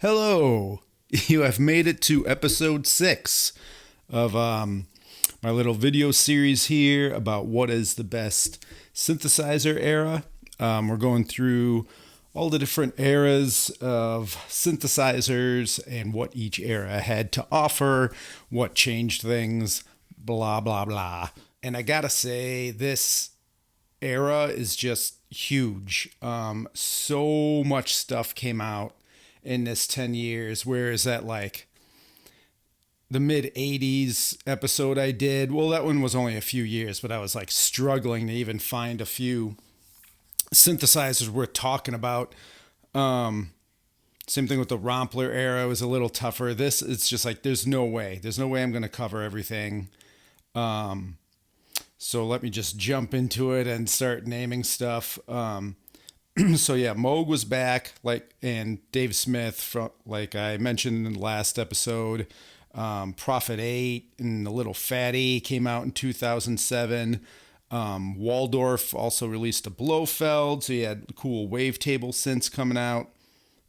Hello, you have made it to episode 6 of my little video series here about what is the best synthesizer era. We're going through all the different eras of synthesizers and what each era had to offer, what changed things, blah, blah, blah. And I gotta say, this era is just huge. So much stuff came out in this 10 years, whereas that like the mid 80s episode I did, well, that one was only a few years, but I was like struggling to even find a few synthesizers worth talking about. Same thing with the Rompler era. It was a little tougher. This, it's just like there's no way I'm going to cover everything. So let me just jump into it and start naming stuff. So yeah, Moog was back, and Dave Smith, from like I mentioned in the last episode. Prophet 8 and the Little Fatty came out in 2007. Waldorf also released a Blofeld, so you had cool wavetable synths coming out.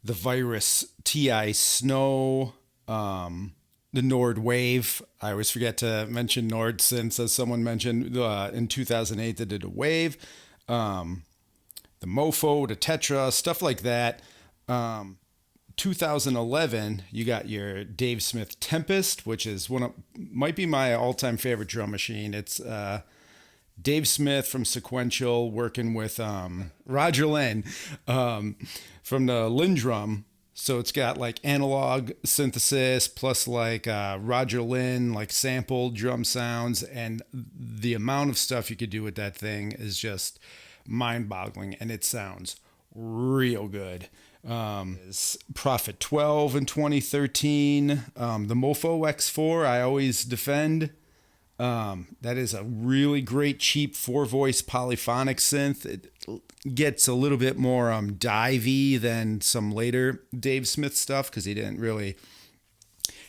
The Virus TI Snow, the Nord Wave. I always forget to mention Nord synths, as someone mentioned in 2008 they did a Wave. The Mofo, the Tetra, stuff like that. 2011, you got your Dave Smith Tempest, which is might be my all-time favorite drum machine. It's Dave Smith from Sequential working with Roger Lynn from the Lindrum. So it's got like analog synthesis plus like Roger Lynn, like sampled drum sounds, and the amount of stuff you could do with that thing is just mind-boggling, and it sounds real good. Is Prophet 12 in 2013. The Mofo X4 I always defend. That is a really great cheap 4-voice polyphonic synth. It gets a little bit more divey than some later Dave Smith stuff because he didn't really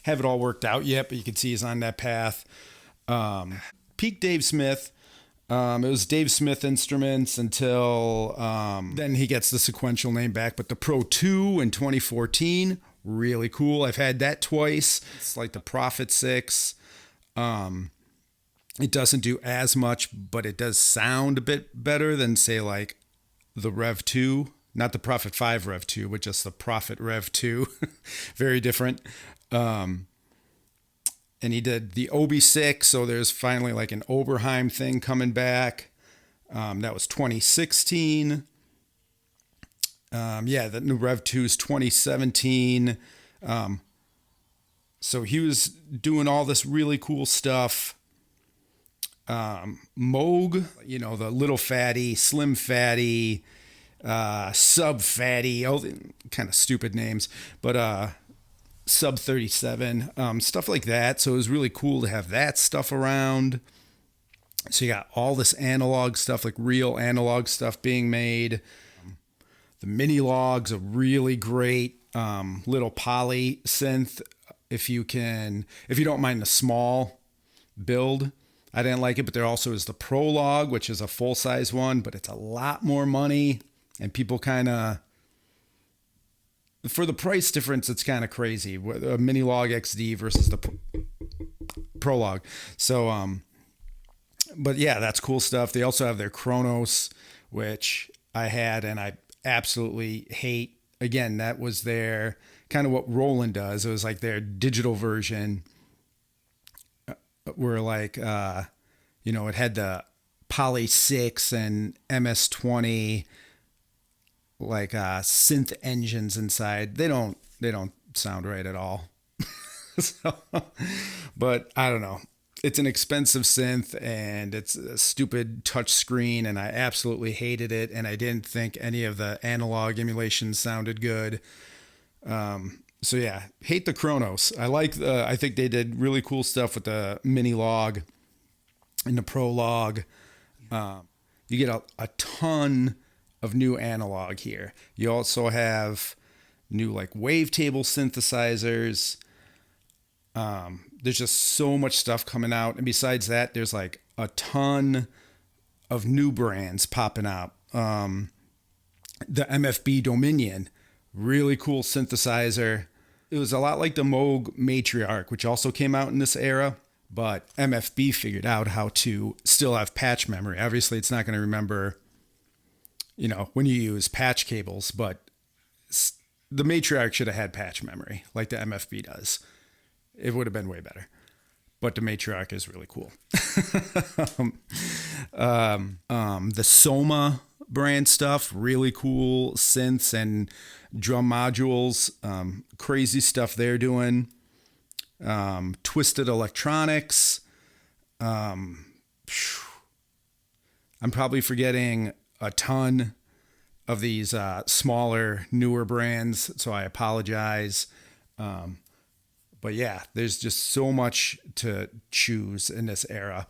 have it all worked out yet, but you can see he's on that path. Peak Dave Smith. It was Dave Smith Instruments until then he gets the Sequential name back. But the Pro 2 in 2014, really cool. I've had that twice. It's like the Prophet 6. It doesn't do as much, but it does sound a bit better than, say, like the Rev 2. Not the Prophet 5 Rev 2, but just the Prophet Rev 2. Very different. And he did the OB6, so there's finally like an Oberheim thing coming back. That was 2016. The new Rev 2 is 2017. So he was doing all this really cool stuff. Moog, the Little Fatty, Slim Fatty, Sub Fatty, all the kind of stupid names, but Sub 37, stuff like that. So it was really cool to have that stuff around. So you got all this analog stuff, like real analog stuff being made. The Mini Log's a really great little poly synth. If you don't mind the small build. I didn't like it, but there also is the Prologue, which is a full-size one, but it's a lot more money, and people kind of, for the price difference, it's kind of crazy. A Mini Log XD versus the Prologue. So, but yeah, that's cool stuff. They also have their Kronos, which I had and I absolutely hate. Again, that was their kind of what Roland does. It was like their digital version where like, it had the Poly 6 and MS-20 like synth engines inside. They don't sound right at all. But I don't know. It's an expensive synth and it's a stupid touch screen, and I absolutely hated it, and I didn't think any of the analog emulations sounded good. So yeah, hate the Kronos. I think they did really cool stuff with the Mini Log and the Prologue. You get a ton of new analog here. You also have new like wavetable synthesizers. There's just so much stuff coming out. And besides that, there's like a ton of new brands popping out. The MFB Dominion, really cool synthesizer. It was a lot like the Moog Matriarch, which also came out in this era, but MFB figured out how to still have patch memory. Obviously, it's not going to remember, when you use patch cables, but the Matriarch should have had patch memory like the MFB does. It would have been way better. But the Matriarch is really cool. The Soma brand stuff, really cool synths and drum modules, crazy stuff they're doing. Twisted Electronics. I'm probably forgetting a ton of these smaller, newer brands, so I apologize. But yeah, there's just so much to choose in this era,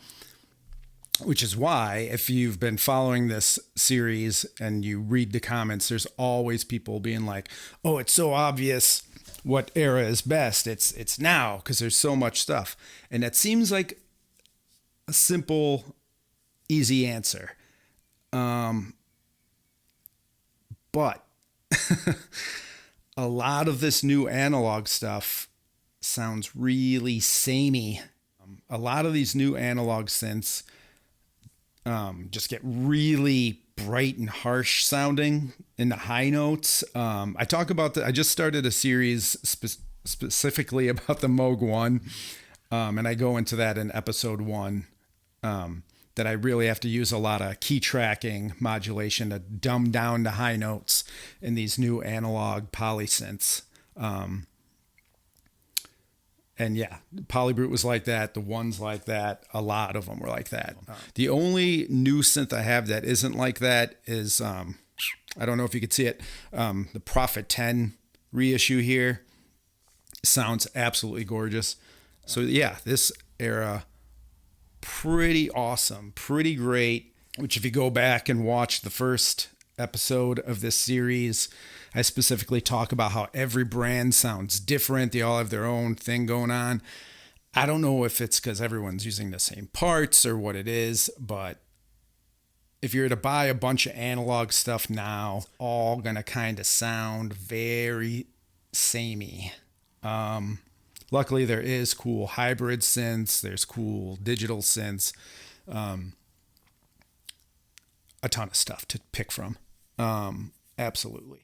which is why if you've been following this series and you read the comments, there's always people being like, oh, it's so obvious what era is best. It's now because there's so much stuff. And that seems like a simple, easy answer. But a lot of this new analog stuff sounds really samey. A lot of these new analog synths just get really bright and harsh sounding in the high notes. I talk about I just started a series specifically about the Moog 1, and I go into that in episode 1, that I really have to use a lot of key tracking modulation to dumb down the high notes in these new analog polysynths. And yeah, Polybrute was like that. The ones like that. A lot of them were like that. The only new synth I have that isn't like that is, I don't know if you could see it, the Prophet 10 reissue here. Sounds absolutely gorgeous. So yeah, this era, pretty awesome, pretty great, which if you go back and watch the first episode of this series, I specifically talk about how every brand sounds different. They all have their own thing going on. I don't know if it's because everyone's using the same parts or what it is, but if you were to buy a bunch of analog stuff now, all gonna kind of sound very samey. Luckily, there is cool hybrid synths. There's cool digital synths. A ton of stuff to pick from. Absolutely.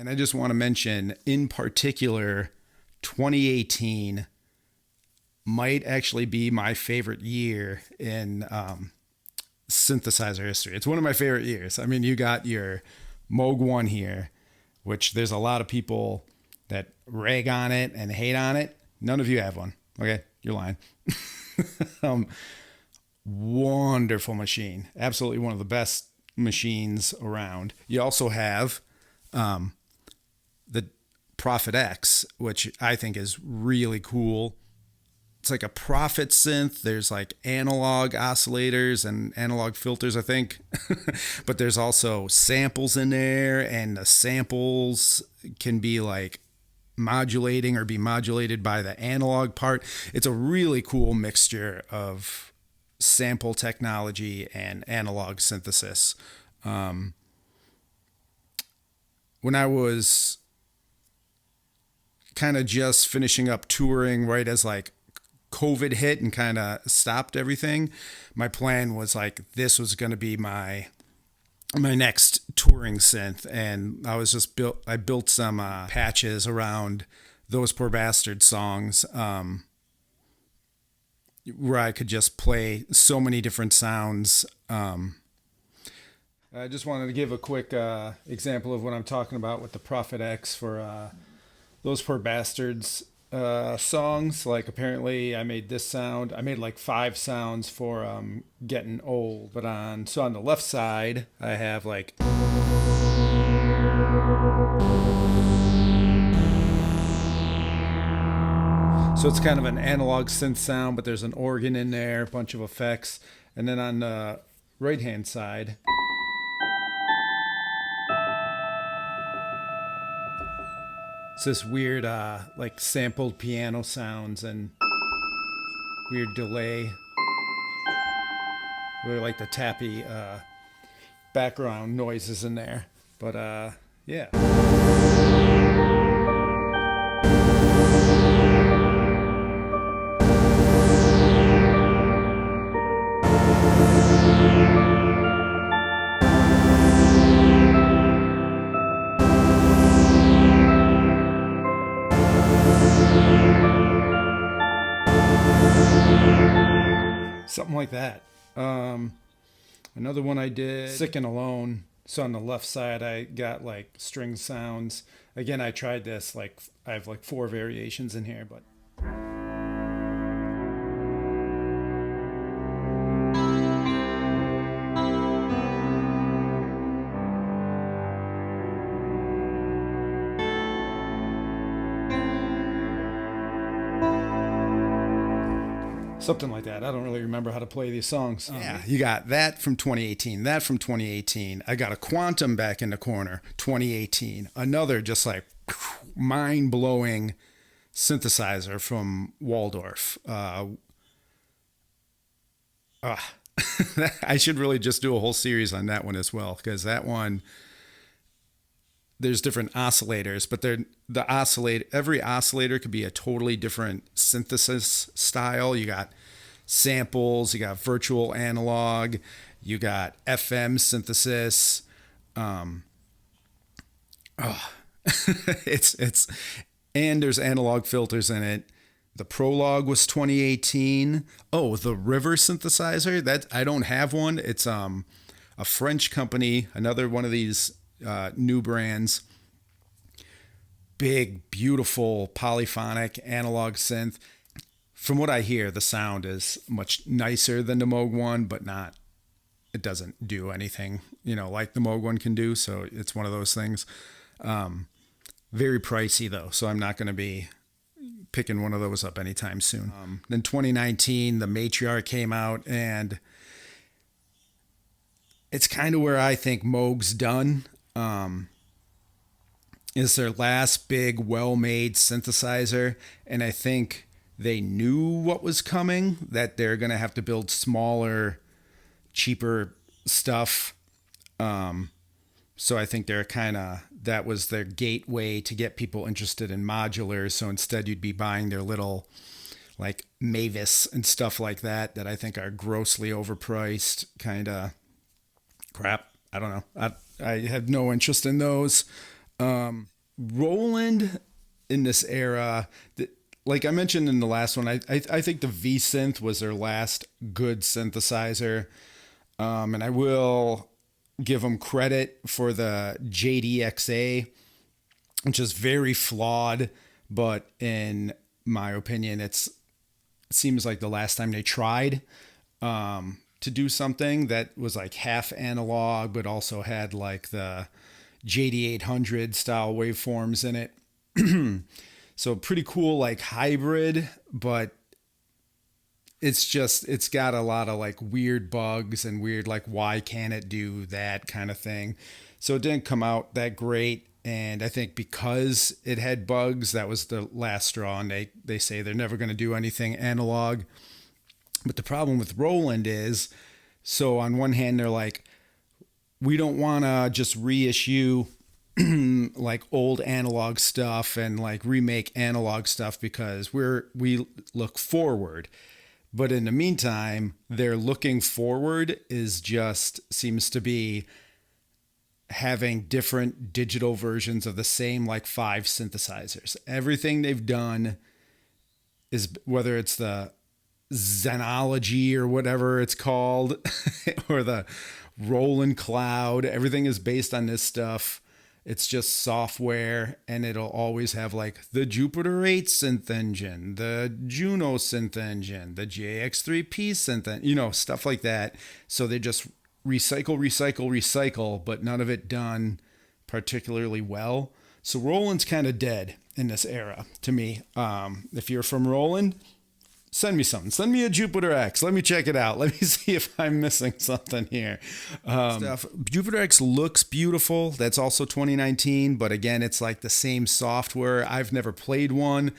And I just want to mention, in particular, 2018 might actually be my favorite year in synthesizer history. It's one of my favorite years. I mean, you got your Moog 1 here, which there's a lot of people that rag on it and hate on it. None of you have one. Okay, you're lying. Wonderful machine. Absolutely one of the best machines around. You also have the Prophet X, which I think is really cool. It's like a Prophet synth. There's like analog oscillators and analog filters, I think. But there's also samples in there, and the samples can be like modulating or be modulated by the analog part. It's a really cool mixture of sample technology and analog synthesis. When I was kind of just finishing up touring right as like COVID hit and kind of stopped everything, my plan was like, this was going to be my next touring synth. And I built some patches around Those Poor Bastard songs, where I could just play so many different sounds. I just wanted to give a quick example of what I'm talking about with the Prophet X for Those Poor Bastards songs. Like, apparently I made this sound. I made like 5 sounds for Getting Old. But on the left side, I have like... So it's kind of an analog synth sound, but there's an organ in there, a bunch of effects. And then on the right-hand side... it's this weird, like sampled piano sounds and weird delay. Really like the tappy background noises in there. But yeah. Something like that. Another one I did, Sick and Alone. So on the left side, I got like string sounds. Again, I tried this, like I have like 4 variations in here, but... something like that. I don't really remember how to play these songs. Yeah, you got that from 2018, that from 2018. I got a Quantum back in the corner, 2018. Another just like mind-blowing synthesizer from Waldorf. I should really just do a whole series on that one as well, because that one... there's different oscillators, but every oscillator could be a totally different synthesis style. You got samples, you got virtual analog, you got FM synthesis. It's and there's analog filters in it. The Prologue was 2018. Oh, the River synthesizer, that I don't have one. It's a French company, another one of these new brands. Big, beautiful, polyphonic analog synth. From what I hear, the sound is much nicer than the Moog one, but it doesn't do anything, like the Moog one can do. So it's one of those things. Very pricey though, so I'm not going to be picking one of those up anytime soon. Then 2019, the Matriarch came out, and it's kind of where I think Moog's done. Is their last big, well-made synthesizer, and I think they knew what was coming, that they're going to have to build smaller, cheaper stuff. So I think that was their gateway to get people interested in modulars. So instead you'd be buying their little like Mavis and stuff like that I think are grossly overpriced kind of crap. I don't know. I have no interest in those. Roland in this era, like I mentioned in the last one, I think the V-Synth was their last good synthesizer. And I will give them credit for the JDXA, which is very flawed, but in my opinion, it seems like the last time they tried to do something that was like half analog, but also had like the JD800 style waveforms in it. So pretty cool, like hybrid, but it's got a lot of like weird bugs and weird, like, why can't it do that kind of thing? So it didn't come out that great. And I think because it had bugs, that was the last straw. And they say they're never going to do anything analog. But the problem with Roland is, so on one hand, they're like, we don't want to just reissue like old analog stuff and like remake analog stuff because we look forward. But in the meantime, their looking forward seems to be having different digital versions of the same like 5 synthesizers. Everything they've done is, whether it's the Zenology or whatever it's called, or the Roland Cloud, everything is based on this stuff. It's just software, and it'll always have like the Jupiter 8 synth engine, the Juno synth engine, the JX3P synth engine, stuff like that. So they just recycle, but none of it done particularly well. So Roland's kind of dead in this era to me. If you're from Roland, send me something. Send me a Jupiter X. Let me check it out. Let me see if I'm missing something here. Jupiter X looks beautiful. That's also 2019. But again, it's like the same software. I've never played one.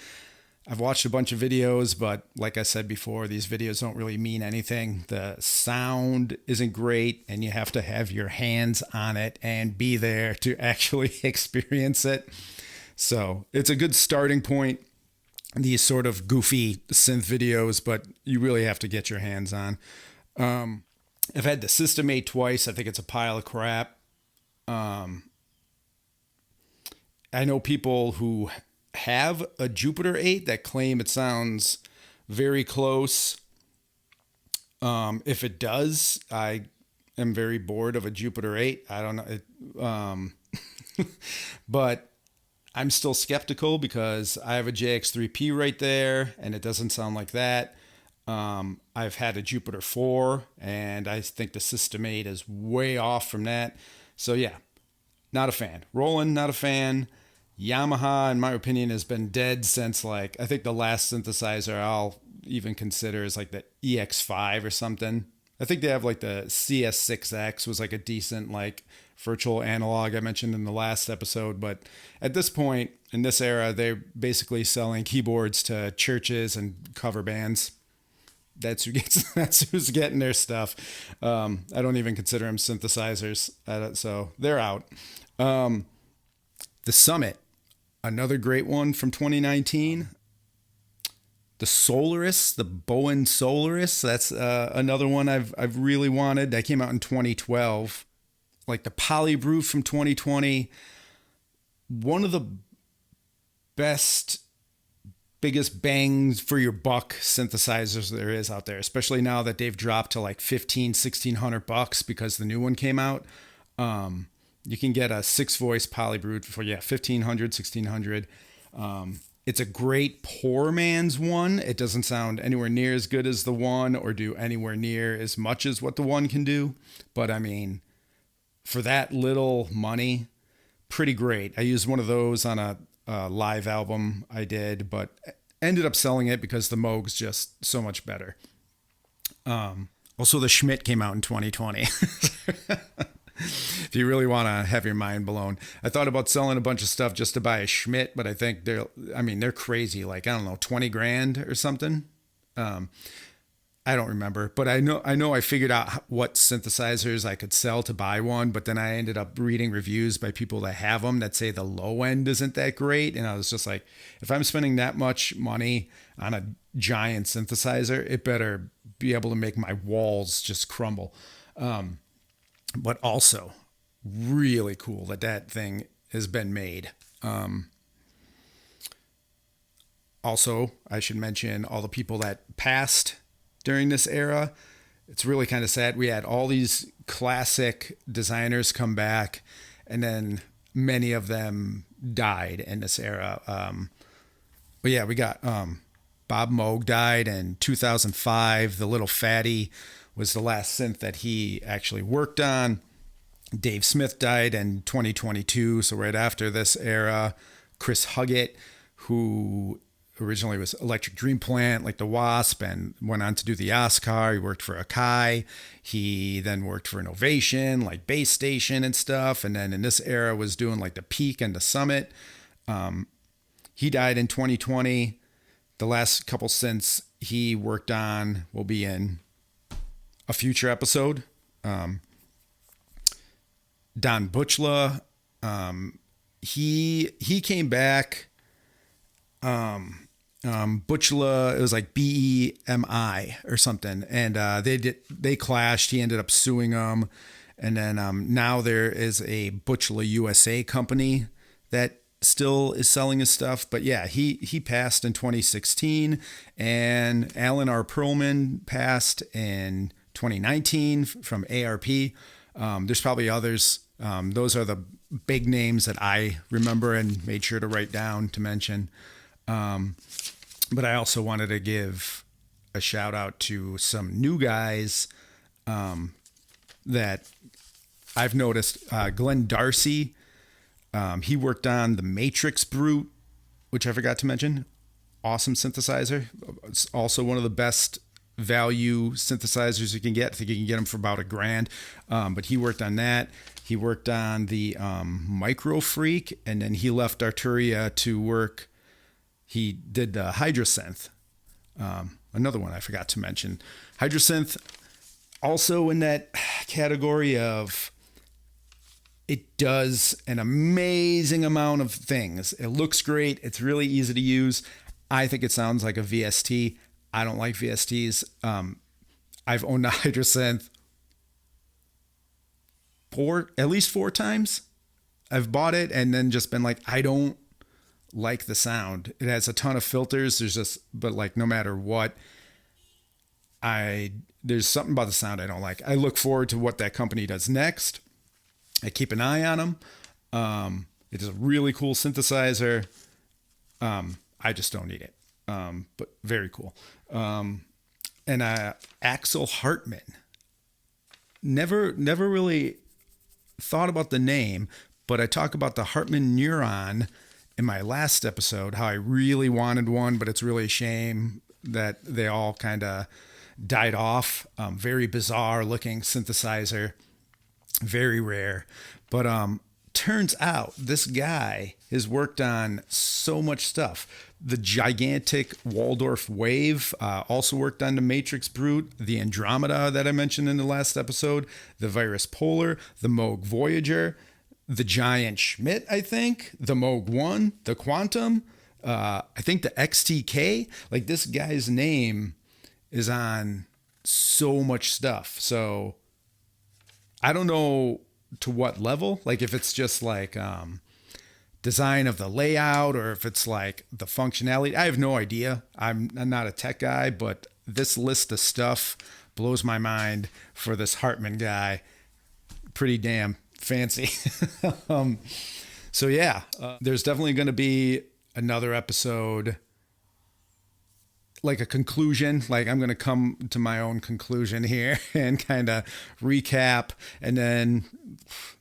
I've watched a bunch of videos, but like I said before, these videos don't really mean anything. The sound isn't great, and you have to have your hands on it and be there to actually experience it. So it's a good starting point, these sort of goofy synth videos, but you really have to get your hands on. I've had the System 8 twice. I think it's a pile of crap. I know people who have a Jupiter 8 that claim it sounds very close. If it does, I am very bored of a Jupiter 8. I don't know. But I'm still skeptical because I have a JX3P right there and it doesn't sound like that. I've had a Jupiter 4 and I think the System 8 is way off from that. So yeah, not a fan. Roland, not a fan. Yamaha, in my opinion, has been dead since I think the last synthesizer I'll even consider is like the EX5 or something. I think they have like the CS6X was like a decent virtual analog I mentioned in the last episode. But at this point in this era, they're basically selling keyboards to churches and cover bands. That's who's getting their stuff. I don't even consider them synthesizers. So they're out. The Summit, another great one from 2019. The Solaris, the Bowen Solaris, that's another one I've really wanted. That came out in 2012. Like the Polybrute from 2020. One of the biggest bangs for your buck synthesizers there is out there, especially now that they've dropped to like $1,600 because the new one came out. You can get a 6-voice Polybrute for $1,500, $1,600. It's a great poor man's one. It doesn't sound anywhere near as good as the one or do anywhere near as much as what the one can do. But I mean, for that little money, pretty great. I used one of those on a live album I did, but ended up selling it because the Moog's just so much better. Also, the Schmidt came out in 2020. If you really want to have your mind blown. I thought about selling a bunch of stuff just to buy a Schmidt, but I think they're crazy. Like, I don't know, 20 grand or something. I don't remember, but I know I figured out what synthesizers I could sell to buy one, but then I ended up reading reviews by people that have them that say the low end isn't that great. And I was just like, if I'm spending that much money on a giant synthesizer, it better be able to make my walls just crumble. But also really cool that thing has been made. Also, I should mention all the people that passed during this era. It's really kind of sad. We had all these classic designers come back, and then many of them died in this era. But yeah, we got Bob Moog died in 2005. The Little Fatty was the last synth that he actually worked on. Dave Smith died in 2022, so right after this era. Chris Huggett, who originally was Electric Dream Plant, like the Wasp, and went on to do the Oscar. He worked for Akai. He then worked for Innovation, like Base Station and stuff. And then in this era was doing like the Peak and the Summit. He died in 2020. The last couple synths he worked on will be in a future episode. Don Butchla, he came back. Butchla, it was like BEMI or something, and they clashed. He ended up suing them, and then now there is a Butchla USA company that still is selling his stuff. But yeah, he passed in 2016, and Alan R. Perlman passed in 2019 from ARP. There's probably others. Those are the big names that I remember and made sure to write down to mention. But I also wanted to give a shout out to some new guys that I've noticed. Glenn Darcy, he worked on the Matrix Brute, which I forgot to mention. Awesome synthesizer. It's also one of the best value synthesizers you can get. I think you can get them for about $1,000. But he worked on that. He worked on the Micro Freak, and then he left Arturia to work. He did the Hydrasynth. Another one I forgot to mention. Hydrasynth, also in that category of it does an amazing amount of things. It looks great. It's really easy to use. I think it sounds like a VST. I don't like VSTs. I've owned a Hydrasynth at least four times. I've bought it and then just been like, I don't like the sound. It has a ton of filters. But like no matter what, there's something about the sound I don't like. I look forward to what that company does next. I keep an eye on them. It is a really cool synthesizer. I just don't need it. But very cool. And Axel Hartman. Never really thought about the name, but I talk about the Hartman Neuron in my last episode, how I really wanted one, but it's really a shame that they all kind of died off. Very bizarre looking synthesizer, very rare. But turns out this guy has worked on so much stuff. The gigantic Waldorf Wave, also worked on the Matrix Brute, the Andromeda that I mentioned in the last episode, the Virus Polar, the Moog Voyager, the Giant Schmidt, I think, the Moog 1, the Quantum, I think the XTK. Like, this guy's name is on so much stuff. So I don't know to what level, like if it's just like design of the layout or if it's like the functionality. I have no idea. I'm not a tech guy, but this list of stuff blows my mind for this Hartman guy. Pretty damn fancy. So yeah, there's definitely going to be another episode, like a conclusion. Like I'm going to come to my own conclusion here and kind of recap, and then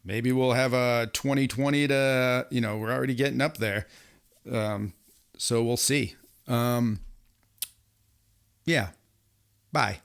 maybe we'll have a 2020 to, we're already getting up there. So we'll see. Yeah. Bye.